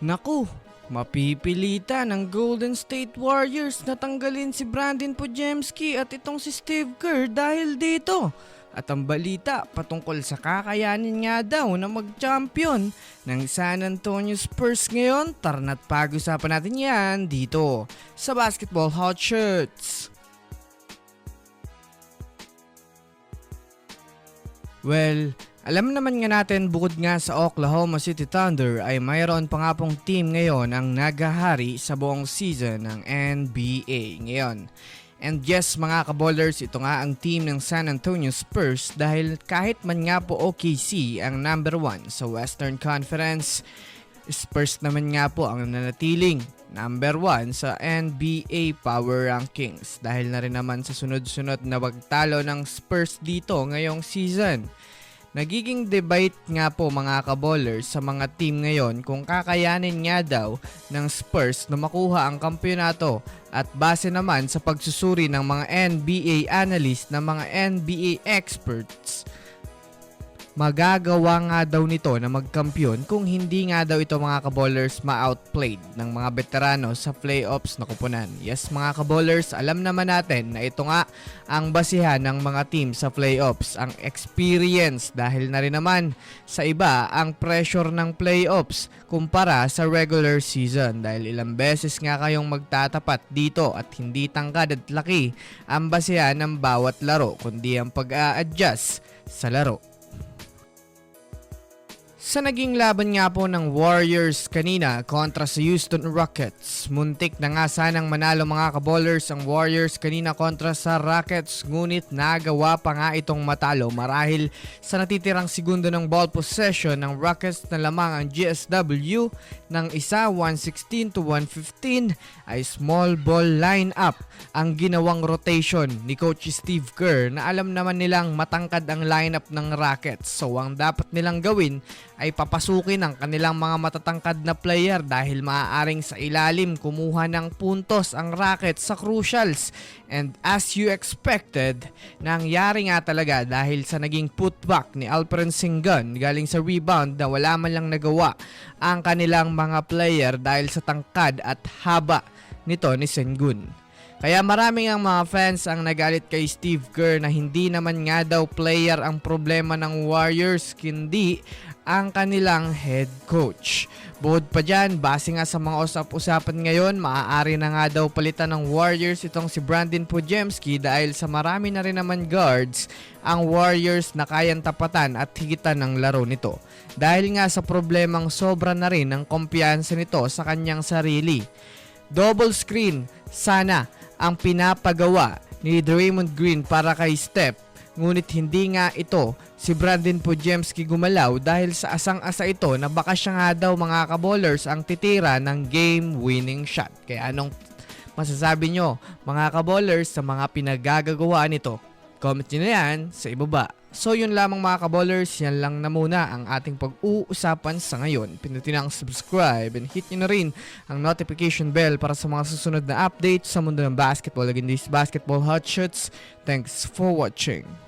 Naku, mapipilitan ng Golden State Warriors na tanggalin si Brandon Podziemski at itong si Steve Kerr dahil dito. At ang balita patungkol sa kakayanin nga daw na mag-champion ng San Antonio Spurs ngayon, tara na't pag-usapan natin yan dito sa Basketball Hot Shots. Well, alam naman nga natin bukod nga sa Oklahoma City Thunder ay mayroon pa nga pong team ngayon ang naghahari sa buong season ng NBA ngayon. And yes mga kaballers, ito nga ang team ng San Antonio Spurs dahil kahit man nga po OKC ang number 1 sa Western Conference, Spurs naman nga po ang nanatiling number 1 sa NBA Power Rankings dahil na rin naman sa sunod-sunod na pagtalo ng Spurs dito ngayong season. Nagiging debate nga po mga kaballers sa mga team ngayon kung kakayanin nga daw ng Spurs na makuha ang kampyonato at base naman sa pagsusuri ng mga NBA analyst na mga NBA experts, magagawa nga daw nito na magkampiyon kung hindi nga daw ito mga kaballers ma-outplayed ng mga veterano sa playoffs na kupunan. Yes mga kaballers, alam naman natin na ito nga ang basihan ng mga team sa playoffs, ang experience dahil na rin naman sa iba ang pressure ng playoffs kumpara sa regular season dahil ilang beses nga kayong magtatapat dito at hindi tangkad at laki ang basihan ng bawat laro kundi ang pag-a-adjust sa laro. Sa naging laban nga po ng Warriors kanina kontra sa Houston Rockets, muntik na nga sanang manalo mga kaballers ang Warriors kanina kontra sa Rockets, ngunit nagawa pa nga itong matalo marahil sa natitirang segundo ng ball possession ng Rockets na lamang ang GSW ng isa 116-115 ay small ball lineup ang ginawang rotation ni Coach Steve Kerr na alam naman nilang matangkad ang lineup ng Rockets, so ang dapat nilang gawin ay papasukin ang kanilang mga matatangkad na player dahil maaaring sa ilalim kumuha ng puntos ang Rockets sa crucials. And as you expected, nangyari nga talaga dahil sa naging putback ni Alperen Sengun galing sa rebound na wala man lang nagawa ang kanilang mga player dahil sa tangkad at haba nito ni Sengun. Kaya maraming ang mga fans ang nagalit kay Steve Kerr na hindi naman nga daw player ang problema ng Warriors kundi ang kanilang head coach. Bukod pa dyan, base nga sa mga usap-usapan ngayon, maaari na nga daw palitan ng Warriors itong si Brandon Podziemski dahil sa marami na rin naman guards ang Warriors na kayang tapatan at higitan ng laro nito. Dahil nga sa problemang sobra na rin ang kumpiyansa nito sa kanyang sarili. Double screen sana ang pinapagawa ni Draymond Green para kay Steph, ngunit hindi nga ito si Brandon Podziemski gumalaw dahil sa asang-asa ito na baka siya nga daw mga kaballers ang titira ng game-winning shot. Kaya anong masasabi nyo mga kaballers sa mga pinagagawaan nito? Comment nyo na yan sa ibaba. So yun lamang mga kaballers, yan lang na muna ang ating pag-uusapan sa ngayon. Pindutin ang subscribe and hit nyo na rin ang notification bell para sa mga susunod na updates sa mundo ng basketball. Again, this Basketball Hot Shots. Thanks for watching.